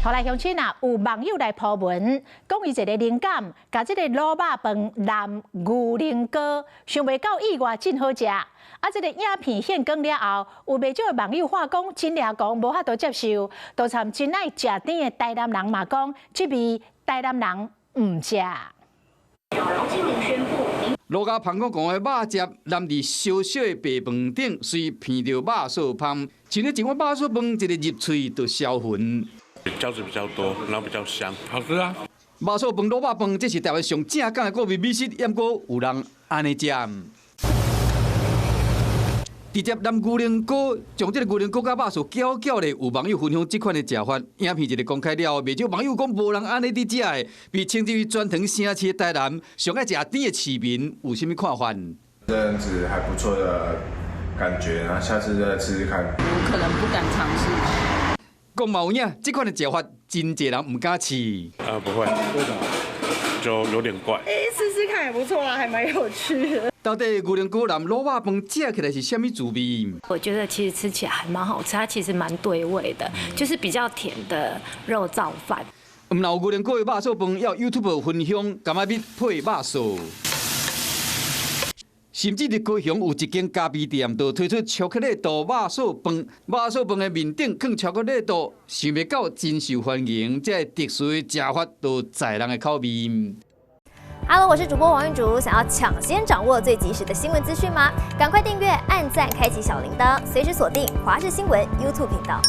后来乡亲啊，有网友来铺文，讲伊一个灵感，甲这个卤肉饭南牛菱糕，想袂到意外真好食。啊，这个影片献光了后，有袂少的网友话讲真俩讲无法度接受，都参真爱食甜的台南人嘛讲，这味台南人唔食。今年宣布。 罗家芳讲的肉汁淋伫小小的白饭顶，随片着肉臊香，像咧一碗肉臊饭，一个入嘴就销魂。胶质比较多，然后比较香，好吃啊！肉臊饭、卤肉饭，这是台湾上正港的国民美食，也过有人安尼食。直接南牛菱糕，将这个牛菱糕甲肉臊搅搅咧，有网友分享这款的食法，影片一个公开了后，袂少网友讲无人安尼伫食的，被称之为专藤城市的台南上爱食甜的市民，有啥物看法？这样子还不错的感觉，然后下次再试试看。我可能不敢尝试。 讲嘛有影，这款的食法真侪人唔敢试。不会，为什么？就有点怪。试试看也不错啦，还蛮有趣的。到底牛菱糕南卤肉饭食起来是啥物滋味？我觉得其实吃起来还蛮好吃，它其实蛮对味的，就是比较甜的肉燥饭。有牛菱糕的肉臊饭，要 YouTube 分享甘仔米配肉臊。 甚至伫高雄有一间咖啡店，就推出巧克力豆肉臊饭。肉臊饭的面顶放巧克力豆，想袂到真受欢迎。这特殊的食法都在人的口味。Hello， 我是主播王韵竹。想要抢先掌握最及时的新闻资讯吗？赶快订阅、按赞、开启小铃铛，随时锁定华视新闻 YouTube 频道。